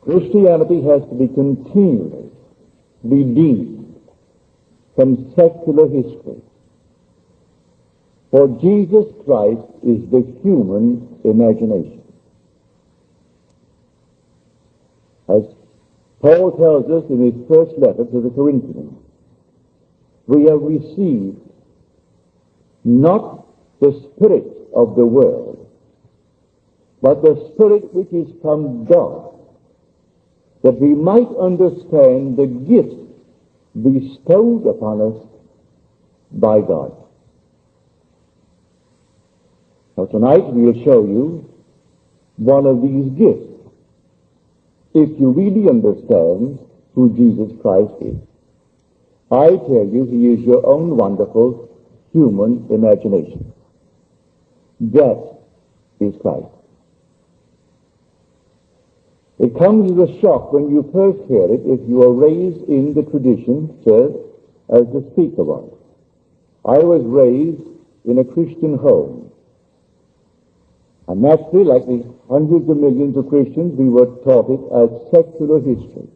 Christianity has to be continually redeemed from secular history. For Jesus Christ is the human imagination. As Paul tells us in his first letter to the Corinthians, we have received not the spirit of the world, but the Spirit which is from God, that we might understand the gift bestowed upon us by God. Now tonight we'll show you one of these gifts, if you really understand who Jesus Christ is. I tell you, he is your own wonderful human imagination. That is Christ. It comes as a shock when you first hear it if you are raised in the tradition, sir, as the speaker was. I was raised in a Christian home. And naturally, like the hundreds of millions of Christians, we were taught it as secular history.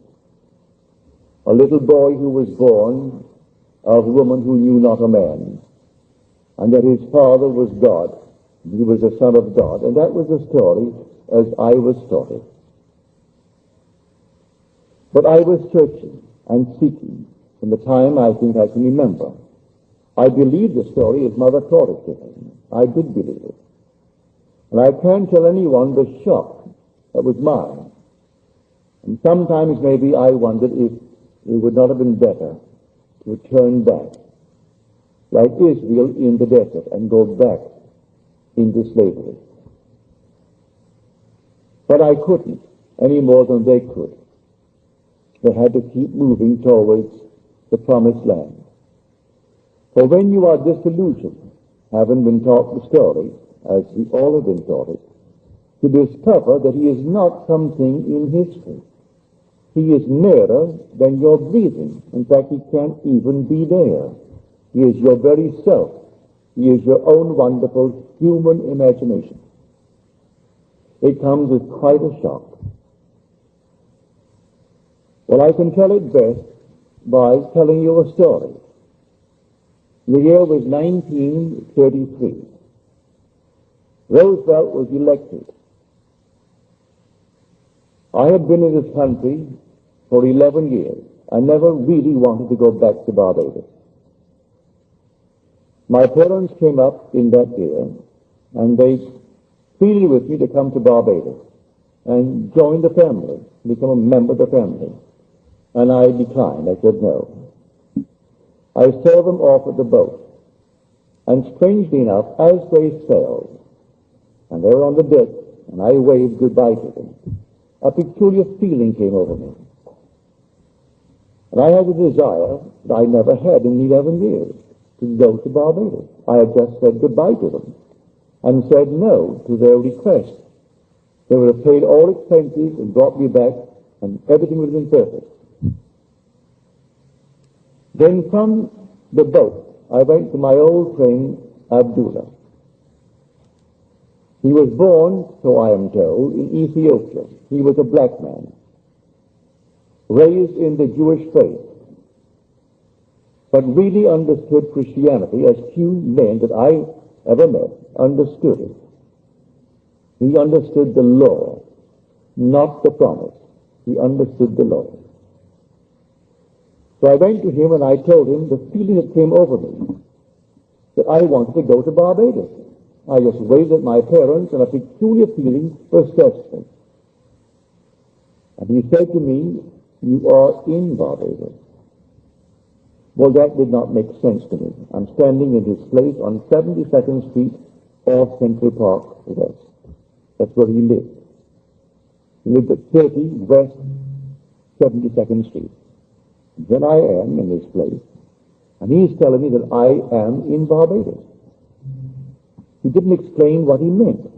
A little boy who was born of a woman who knew not a man, and that his father was God. He was a son of God, and that was the story as I was taught it. But I was searching and seeking from the time I think I can remember. I believed the story as Mother taught it to me. I did believe it. And I can't tell anyone the shock that was mine. And sometimes maybe I wondered if it would not have been better to turn back, like Israel in the desert, and go back into slavery. But I couldn't, any more than they could. They had to keep moving towards the promised land. For when you are disillusioned, having been taught the story, as we all have been taught it, to discover that he is not something in history. He is nearer than your breathing. In fact, he can't even be there. He is your very self. He is your own wonderful human imagination. It comes as quite a shock. Well, I can tell it best by telling you a story. The year was 1933. Roosevelt was elected. I had been in this country for 11 years. I never really wanted to go back to Barbados. My parents came up in that year, and they pleaded with me to come to Barbados and join the family, become a member of the family. And I declined. I said no. I saw them off at the boat, and strangely enough, as they sailed, and they were on the deck, and I waved goodbye to them, a peculiar feeling came over me. And I had a desire that I never had in 11 years, to go to Barbados. I had just said goodbye to them, and said no to their request. They would have paid all expenses and brought me back, and everything would have been perfect. Then from the boat, I went to my old friend, Abdullah. He was born, so I am told, in Ethiopia. He was a black man, raised in the Jewish faith, but really understood Christianity as few men that I ever met understood it. He understood the law, not the promise. He understood the law. So I went to him and I told him the feeling that came over me, that I wanted to go to Barbados. I just waved at my parents, and a peculiar feeling possessed me. And he said to me, "You are in Barbados." Well, that did not make sense to me. I'm standing in his place on 72nd Street off Central Park West. That's where he lived. He lived at 30 West 72nd Street. Then I am in this place, and he's telling me that I am in Barbados. He didn't explain what he meant.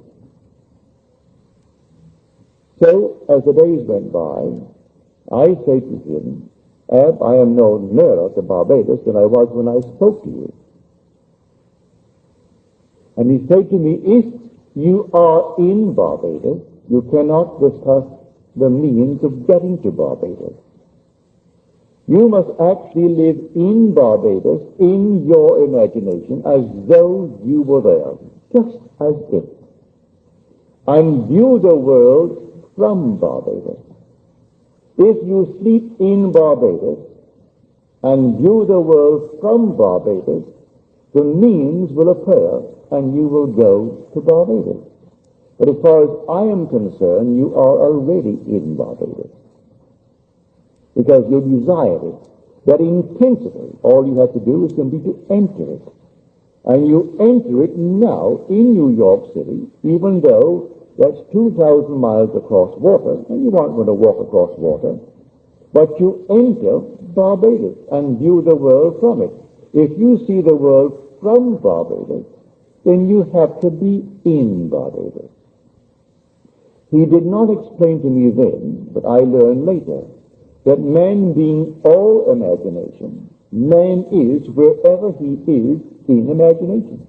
So, as the days went by, I said to him, "Ab, I am no nearer to Barbados than I was when I spoke to you." And he said to me, "If you are in Barbados, you cannot discuss the means of getting to Barbados. You must actually live in Barbados, in your imagination, as though you were there, just as if, and view the world from Barbados. If you sleep in Barbados and view the world from Barbados, the means will appear and you will go to Barbados. But as far as I am concerned, you are already in Barbados, because you desire it. That intensity, all you have to do is simply to enter it. And you enter it now in New York City, even though that's 2,000 miles across water, and you aren't going to walk across water, but you enter Barbados and view the world from it. If you see the world from Barbados, then you have to be in Barbados. He did not explain to me then, but I learned later, that man being all imagination, man is wherever he is in imagination.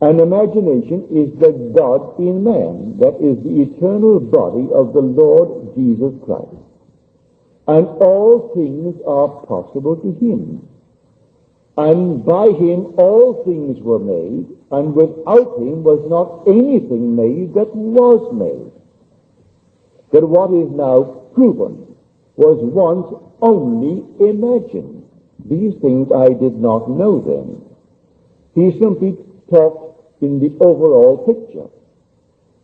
And imagination is the God in man, that is the eternal body of the Lord Jesus Christ. And all things are possible to him. And by him all things were made, and without him was not anything made that was made. That what is now proven was once only imagined. These things I did not know then. He simply talked in the overall picture.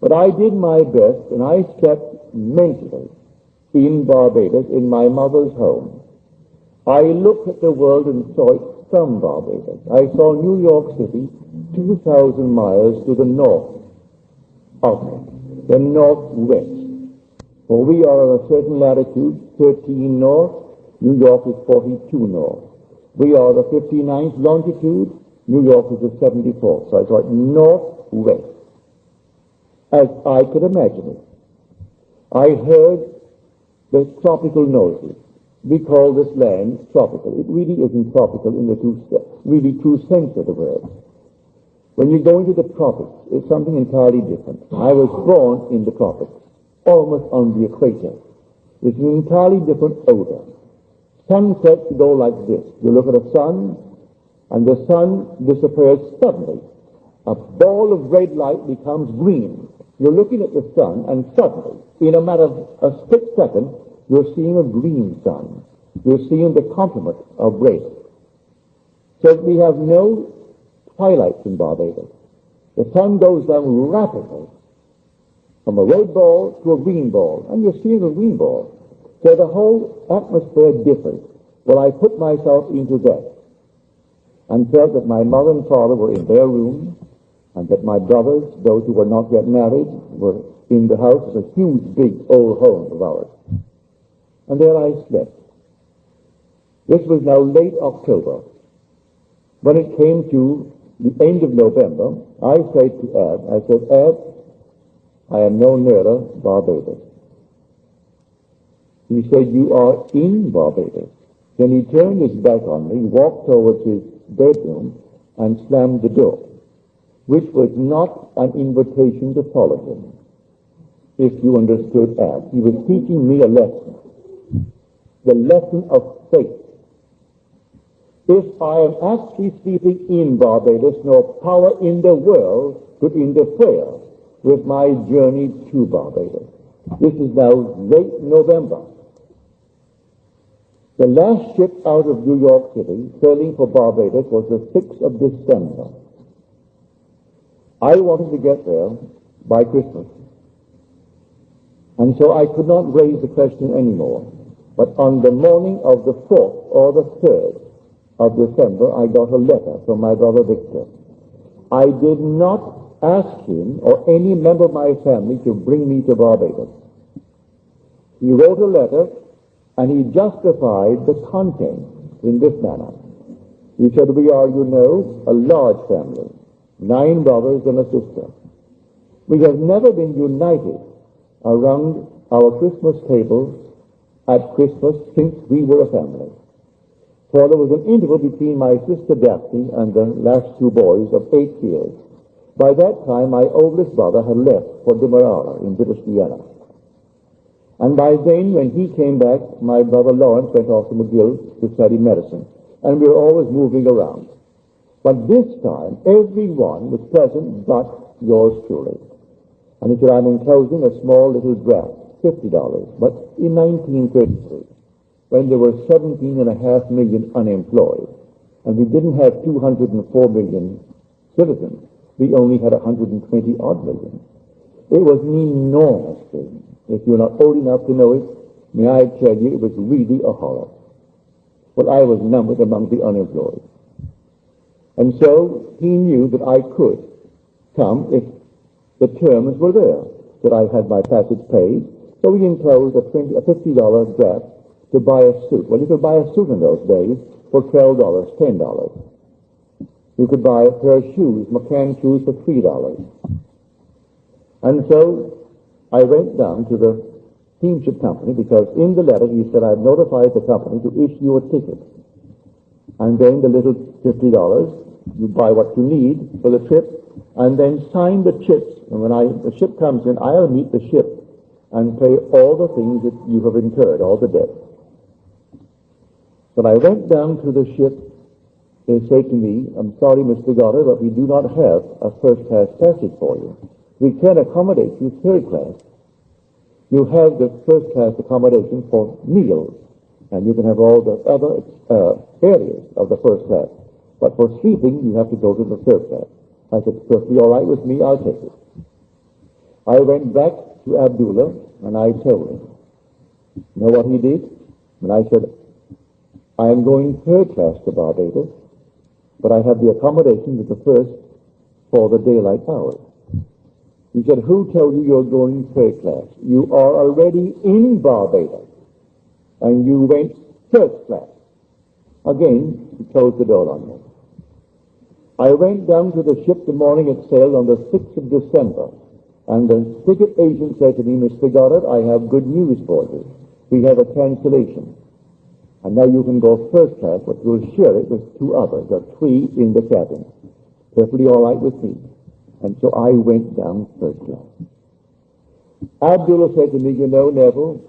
But I did my best, and I slept mentally in Barbados, in my mother's home. I looked at the world and saw it from Barbados. I saw New York City 2,000 miles to the north of it, the northwest. For we are at a certain latitude, 13 north, New York is 42 north. We are the 59th longitude, New York is the 74th. So I saw it northwest, as I could imagine it. I heard the tropical noises. We call this land tropical. It really isn't tropical in the really true sense of the word. When you go into the tropics, it's something entirely different. I was born in the tropics, almost on the equator. It's an entirely different odor. Sunsets go like this. You look at the sun, and the sun disappears suddenly. A ball of red light becomes green. You're looking at the sun, and suddenly, in a matter of a split second, you're seeing a green sun. You're seeing the complement of red. So we have no twilights in Barbados. The sun goes down rapidly from a red ball to a green ball, and you're seeing a green ball. So the whole atmosphere differs. Well, I put myself into that and felt that my mother and father were in their room, and that my brothers, those who were not yet married, were in the house. It's a huge, big, old home of ours. And there I slept. This was now late October. When it came to the end of November, I said to Ab, I am no nearer Barbados. He said, you are in Barbados. Then he turned his back on me, walked towards his bedroom, and slammed the door, which was not an invitation to follow him. If you understood Ab, he was teaching me a lesson. The lesson of faith. If I am actually sleeping in Barbados, no power in the world could interfere with my journey to Barbados. This is now late November. The last ship out of New York City, sailing for Barbados, was the 6th of December. I wanted to get there by Christmas. And so I could not raise the question anymore. But on the morning of the 4th or the 3rd of December, I got a letter from my brother Victor. I did not ask him or any member of my family to bring me to Barbados. He wrote a letter, and he justified the content in this manner. He said, we are, you know, a large family, 9 brothers and a sister. We have never been united around our Christmas table at Christmas since we were a family. For there was an interval between my sister Daphne and the last 2 boys of 8 years. By that time, my oldest brother had left for Demerara in British Guiana. And by then, when he came back, my brother Lawrence went off to McGill to study medicine. And we were always moving around. But this time, everyone was present but yours truly. And he said, I'm enclosing a small little draft, $50. But in 1933, when there were 17.5 million unemployed, and we didn't have 204 million citizens, we only had 120 odd million. It was an enormous thing. If you're not old enough to know it, may I tell you, it was really a horror. Well, I was numbered among the unemployed. And so he knew that I could come if the terms were there, that I had my passage paid. So he enclosed a $50 draft to buy a suit. Well, you could buy a suit in those days for $12, $10. You could buy a pair of shoes, McCann shoes, for $3. And so I went down to the steamship company, because in the letter he said, I've notified the company to issue a ticket. And then the little $50, you buy what you need for the trip, and then sign the chips. And when the ship comes in, I'll meet the ship and pay all the things that you have incurred, all the debt. But I went down to the ship. They say to me, I'm sorry, Mr. Goddard, but we do not have a first-class passage for you. We can accommodate you third class. You have the first-class accommodation for meals, and you can have all the other areas of the first class. But for sleeping, you have to go to the third class. I said, perfectly all right with me, I'll take it. I went back to Abdullah, and I told him. You know what he did? And I said, I am going third class to Barbados, but I have the accommodation with the first for the daylight hours. He said, who told you you're going third class? You are already in Barbados, and you went first class. Again, he closed the door on me. I went down to the ship the morning it sailed on the 6th of December, and the ticket agent said to me, Mr. Goddard, I have good news for you. We have a cancellation. And now you can go first class, but you'll share it with two others, or three in the cabin. Perfectly all right with me. And so I went down first class. Abdullah said to me, you know, Neville,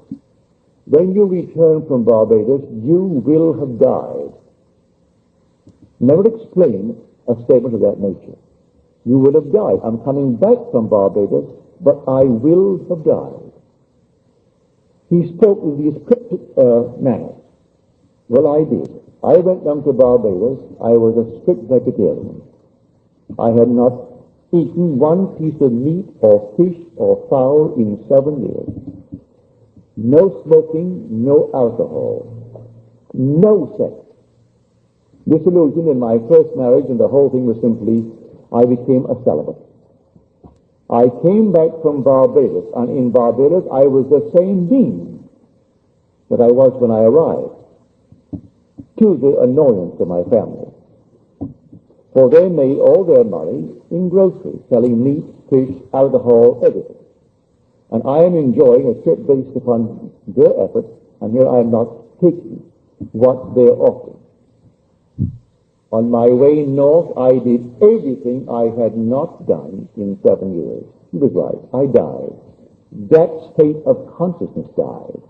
when you return from Barbados, you will have died. Never explain a statement of that nature. You will have died. I'm coming back from Barbados, but I will have died. He spoke with these cryptic manners. Well, I did. I went down to Barbados. I was a strict vegetarian. I had not eaten one piece of meat or fish or fowl in 7 years. No smoking, no alcohol, no sex. Disillusioned in my first marriage, and the whole thing was simply, I became a celibate. I came back from Barbados, and in Barbados I was the same being that I was when I arrived, to the annoyance of my family. For they made all their money in groceries, selling meat, fish, alcohol, everything. And I am enjoying a trip based upon their efforts, and here I am not taking what they're offering. On my way north, I did everything I had not done in 7 years. He was right. I died. That state of consciousness died.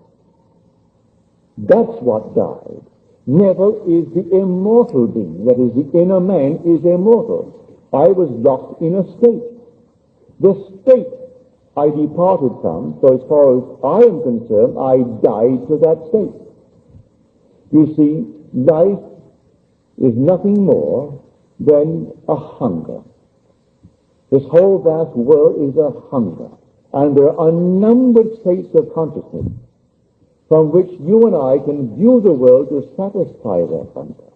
That's what died. Neville is the immortal being. That is, the inner man is immortal. I was locked in a state. The state I departed from, so as far as I am concerned, I died to that state. You see, life is nothing more than a hunger. This whole vast world is a hunger. And there are unnumbered states of consciousness from which you and I can view the world to satisfy that hunger.